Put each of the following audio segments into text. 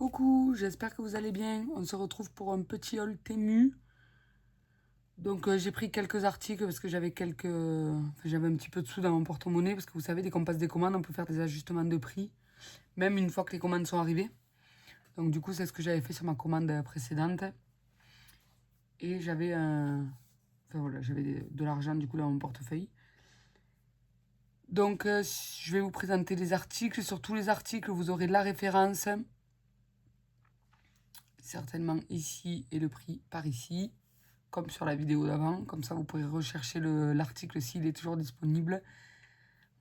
Coucou, j'espère que vous allez bien. On se retrouve pour un petit haul Temu. Donc j'ai pris quelques articles parce que j'avais j'avais un petit peu de sous dans mon porte-monnaie parce que vous savez, dès qu'on passe des commandes, on peut faire des ajustements de prix, même une fois que les commandes sont arrivées. Donc du coup, c'est ce que j'avais fait sur ma commande précédente. Et j'avais j'avais de l'argent du coup dans mon portefeuille. Donc je vais vous présenter les articles. Sur tous les articles, vous aurez la référence. Certainement ici et le prix par ici, comme sur la vidéo d'avant. Comme ça, vous pourrez rechercher l'article s'il est toujours disponible.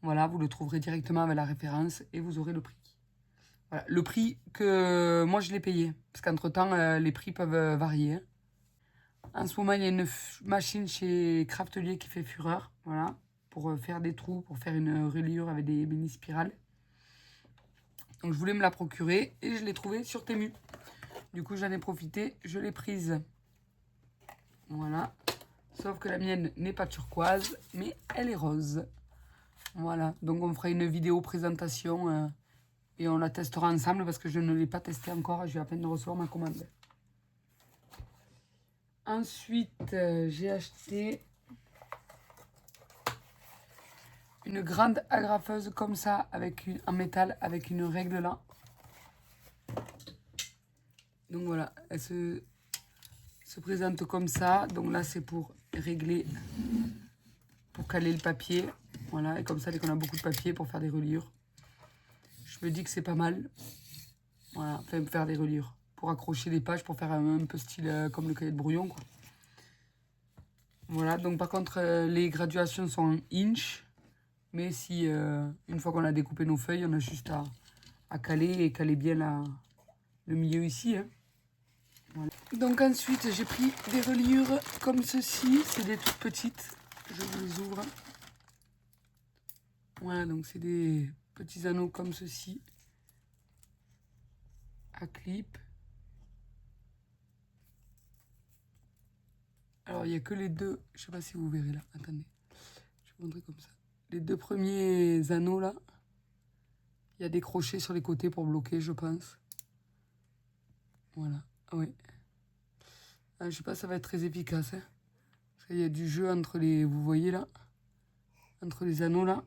Voilà, vous le trouverez directement avec la référence et vous aurez le prix. Voilà, le prix que moi je l'ai payé, parce qu'entre-temps, les prix peuvent varier. En ce moment, il y a une machine chez Craftelier qui fait fureur, voilà, pour faire des trous, pour faire une reliure avec des mini-spirales. Donc je voulais me la procurer et je l'ai trouvée sur Temu. Du coup, j'en ai profité, je l'ai prise. Voilà. Sauf que la mienne n'est pas turquoise, mais elle est rose. Voilà. Donc, on fera une vidéo présentation et on la testera ensemble parce que je ne l'ai pas testée encore. Je viens à peine de recevoir ma commande. Ensuite, j'ai acheté une grande agrafeuse comme ça, en métal, avec une règle là. Donc voilà, elle se présente comme ça. Donc là, c'est pour régler, pour caler le papier. Voilà, et comme ça, dès qu'on a beaucoup de papier pour faire des reliures. Je me dis que c'est pas mal. Voilà, enfin, faire des reliures. Pour accrocher des pages, pour faire un peu style comme le cahier de brouillon, quoi. Voilà, donc par contre, les graduations sont en inch. Mais si, une fois qu'on a découpé nos feuilles, on a juste à caler et caler bien le milieu ici, hein. Voilà. Donc ensuite, j'ai pris des reliures comme ceci. C'est des toutes petites. Je vous les ouvre. Voilà, donc c'est des petits anneaux comme ceci. À clip. Alors, il n'y a que les deux. Je ne sais pas si vous verrez là. Attendez. Je vais vous montrer comme ça. Les deux premiers anneaux là. Il y a des crochets sur les côtés pour bloquer, je pense. Voilà. Oui. Ah, je ne sais pas, ça va être très efficace, hein. Parce qu'il y a du jeu entre les... Vous voyez là. Entre les anneaux là.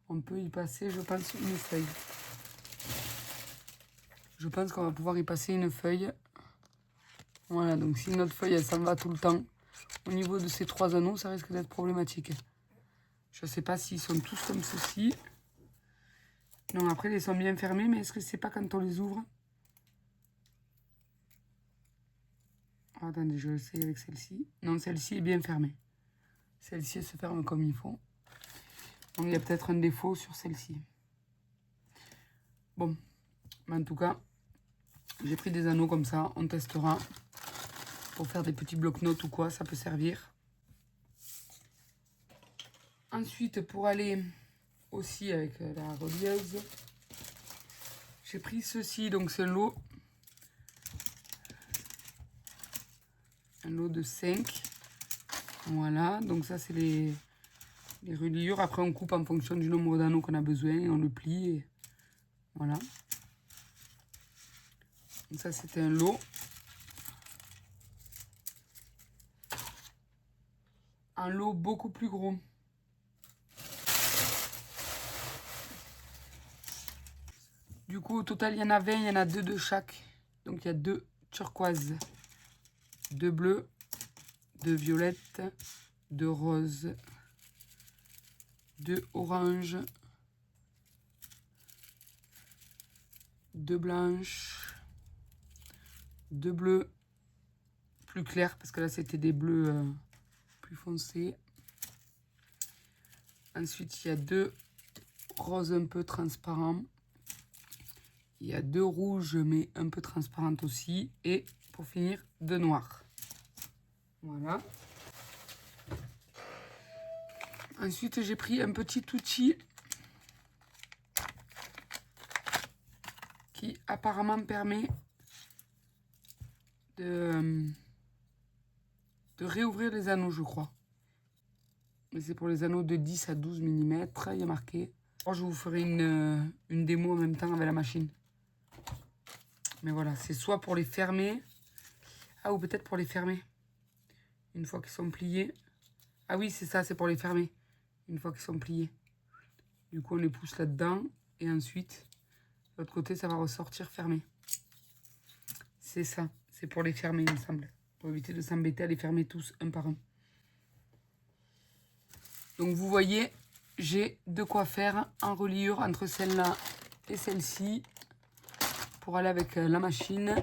On peut y passer, je pense, une feuille. Je pense qu'on va pouvoir y passer une feuille. Voilà, donc si notre feuille, elle s'en va tout le temps, au niveau de ces trois anneaux, ça risque d'être problématique. Je ne sais pas s'ils sont tous comme ceci. Non, après, ils sont bien fermés, mais est-ce que c'est pas quand on les ouvre? Oh, attendez, je l'essaye avec celle-ci. Non, celle-ci est bien fermée. Celle-ci, elle se ferme comme il faut. Donc, il y a peut-être un défaut sur celle-ci. Bon, mais en tout cas, j'ai pris des anneaux comme ça. On testera. Pour faire des petits blocs-notes ou quoi, ça peut servir. Ensuite, pour aller aussi avec la relieuse, j'ai pris ceci. Donc, c'est un lot. Un lot de 5. Voilà. Donc, ça, c'est les reliures. Après, on coupe en fonction du nombre d'anneaux qu'on a besoin et on le plie. Et voilà. Donc, ça, c'était un lot. Un lot beaucoup plus gros. Du coup, au total, il y en a 20, il y en a 2 de chaque. Donc, il y a 2 turquoises, 2 bleus, 2 violettes, 2 roses, 2 oranges, 2 blanches, 2 bleus plus clairs, parce que là, c'était des bleus plus foncés. Ensuite, il y a 2 roses un peu transparents. Il y a 2 rouges, mais un peu transparentes aussi. Et pour finir, 2 noirs. Voilà. Ensuite, j'ai pris un petit outil qui apparemment permet de réouvrir les anneaux, je crois. Mais c'est pour les anneaux de 10 à 12 mm, il y a marqué. Alors, je vous ferai une démo en même temps avec la machine. Mais voilà, c'est soit pour les fermer. Ah, ou peut-être pour les fermer. Une fois qu'ils sont pliés. Ah oui, c'est ça, c'est pour les fermer. Une fois qu'ils sont pliés. Du coup, on les pousse là-dedans. Et ensuite, de l'autre côté, ça va ressortir fermé. C'est ça. C'est pour les fermer, il me semble. Pour éviter de s'embêter à les fermer tous un par un. Donc, vous voyez, j'ai de quoi faire en reliure entre celle-là et celle-ci. Pour aller avec la machine.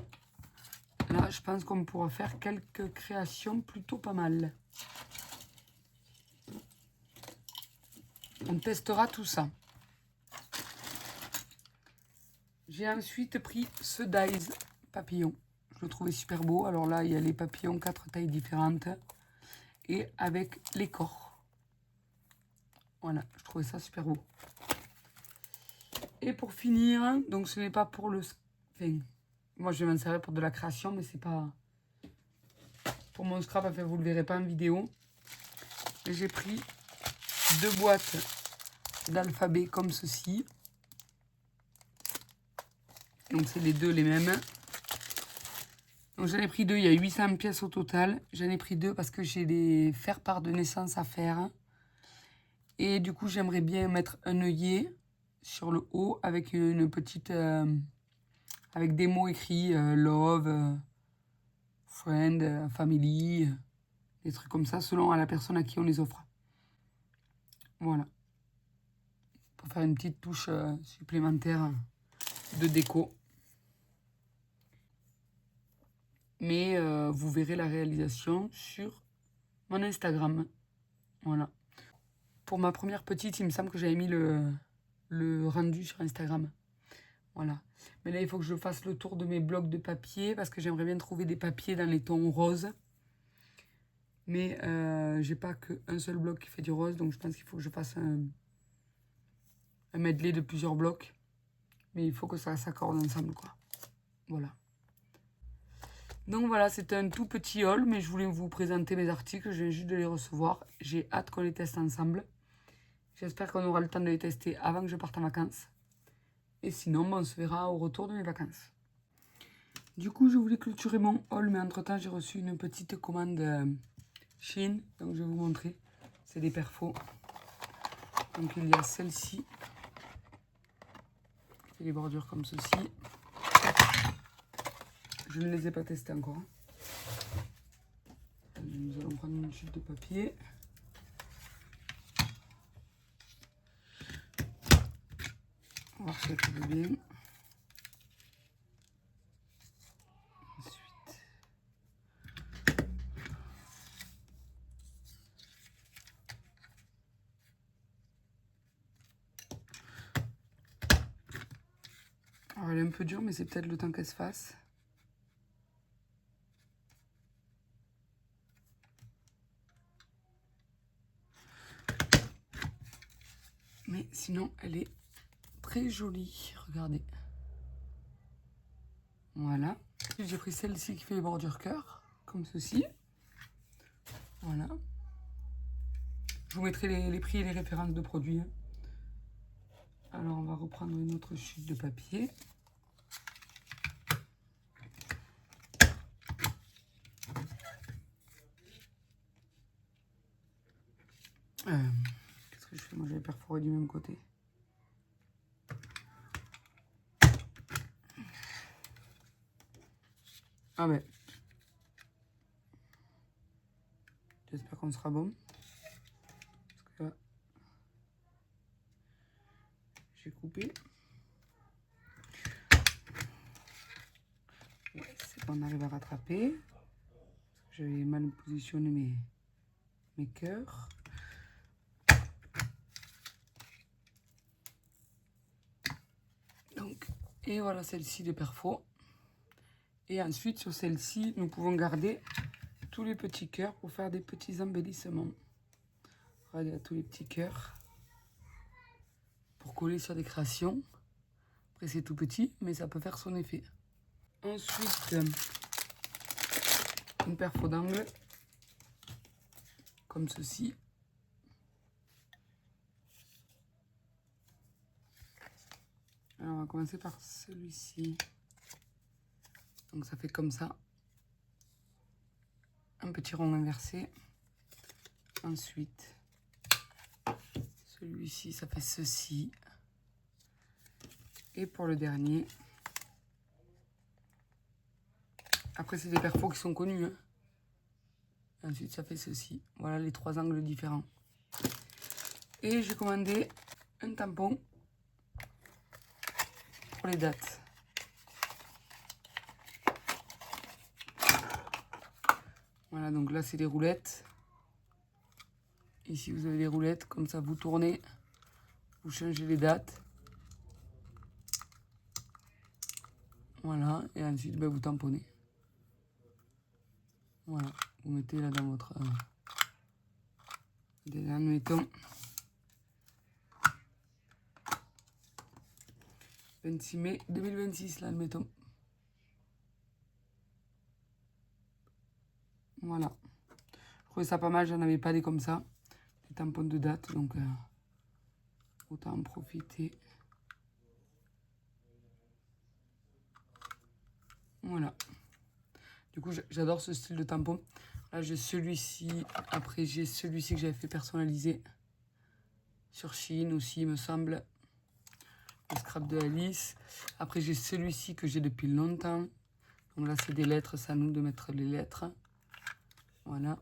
Là, je pense qu'on pourra faire quelques créations plutôt pas mal. On testera tout ça. J'ai ensuite pris ce dies papillon. Je le trouvais super beau. Alors là, il y a les papillons 4 tailles différentes. Et avec les corps. Voilà, je trouvais ça super beau. Et pour finir, donc ce n'est pas pour le... Enfin, moi, je vais m'en servir pour de la création, mais c'est pas... Pour mon scrap, enfin, vous ne le verrez pas en vidéo. J'ai pris 2 boîtes d'alphabet comme ceci. Donc, c'est les deux les mêmes. Donc, j'en ai pris 2. Il y a 800 pièces au total. J'en ai pris 2 parce que j'ai des faire-part de naissance à faire. Et du coup, j'aimerais bien mettre un œillet sur le haut avec une petite... avec des mots écrits. Love, friend, family. Des trucs comme ça selon à la personne à qui on les offre. Voilà. Pour faire une petite touche supplémentaire de déco. Mais vous verrez la réalisation sur mon Instagram. Voilà. Pour ma première petite, il me semble que j'avais mis le rendu sur Instagram. Voilà. Mais là, il faut que je fasse le tour de mes blocs de papier parce que j'aimerais bien trouver des papiers dans les tons roses. Mais j'ai pas qu'un seul bloc qui fait du rose, donc je pense qu'il faut que je fasse un medley de plusieurs blocs. Mais il faut que ça s'accorde ensemble, quoi. Voilà. Donc voilà, c'était un tout petit haul, mais je voulais vous présenter mes articles. Je viens juste de les recevoir. J'ai hâte qu'on les teste ensemble. J'espère qu'on aura le temps de les tester avant que je parte en vacances. Et sinon, on se verra au retour de mes vacances. Du coup, je voulais clôturer mon haul, mais entre-temps, j'ai reçu une petite commande Shein. Donc, je vais vous montrer. C'est des perfos. Donc, il y a celle-ci. Et les bordures comme ceci. Je ne les ai pas testées encore. Nous allons prendre une chute de papier. On va voir si elle fait bien. Ensuite. Alors, elle est un peu dure, mais c'est peut-être le temps qu'elle se fasse. Mais sinon, elle est très jolie. Regardez. Voilà. J'ai pris celle-ci qui fait les bordures cœur, comme ceci. Voilà. Je vous mettrai les prix et les références de produits. Alors, on va reprendre une autre chute de papier. Qu'est-ce que je fais? Moi, j'avais perforé du même côté. Ah ben. J'espère qu'on sera bon. Parce que là, j'ai coupé. Ouais, c'est bon, on arrive à rattraper. J'avais mal positionné mes cœurs. Donc, et voilà celle-ci de perfo. Et ensuite, sur celle-ci, nous pouvons garder tous les petits cœurs pour faire des petits embellissements. Regardez tous les petits cœurs. Pour coller sur des créations. Après, c'est tout petit, mais ça peut faire son effet. Ensuite, une perfo d'angle. Comme ceci. Alors, on va commencer par celui-ci. Donc ça fait comme ça. Un petit rond inversé. Ensuite, celui-ci, ça fait ceci. Et pour le dernier, après c'est des perfos qui sont connus. Hein. Ensuite, ça fait ceci. Voilà les 3 angles différents. Et j'ai commandé un tampon pour les dates. Voilà, donc là c'est des roulettes. Ici vous avez des roulettes, comme ça vous tournez, vous changez les dates. Voilà, et ensuite ben, vous tamponnez. Voilà, vous mettez là dans votre... admettons 26 mai 2026, là, admettons. Voilà. Je trouvais ça pas mal, j'en avais pas des comme ça. Des tampons de date, donc autant en profiter. Voilà. Du coup, j'adore ce style de tampon. Là, j'ai celui-ci. Après, j'ai celui-ci que j'avais fait personnaliser. Sur Shein aussi, il me semble. Le scrap de Alice. Après, j'ai celui-ci que j'ai depuis longtemps. Donc là, c'est des lettres. C'est à nous de mettre les lettres. Voilà.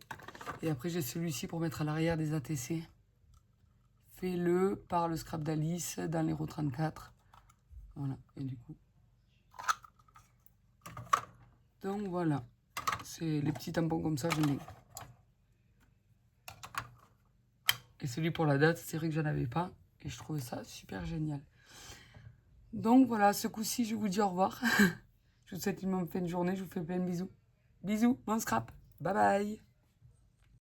Et après, j'ai celui-ci pour mettre à l'arrière des ATC. Fais-le par le scrap d'Alice dans l'Hero 34. Voilà. Et du coup... Donc voilà, c'est les petits tampons comme ça, j'aime bien. Et celui pour la date, c'est vrai que j'en avais pas. Et je trouvais ça super génial. Donc voilà, ce coup-ci, je vous dis au revoir. Je vous souhaite une bonne fin de journée, je vous fais plein de bisous. Bisous, bon scrap, bye bye.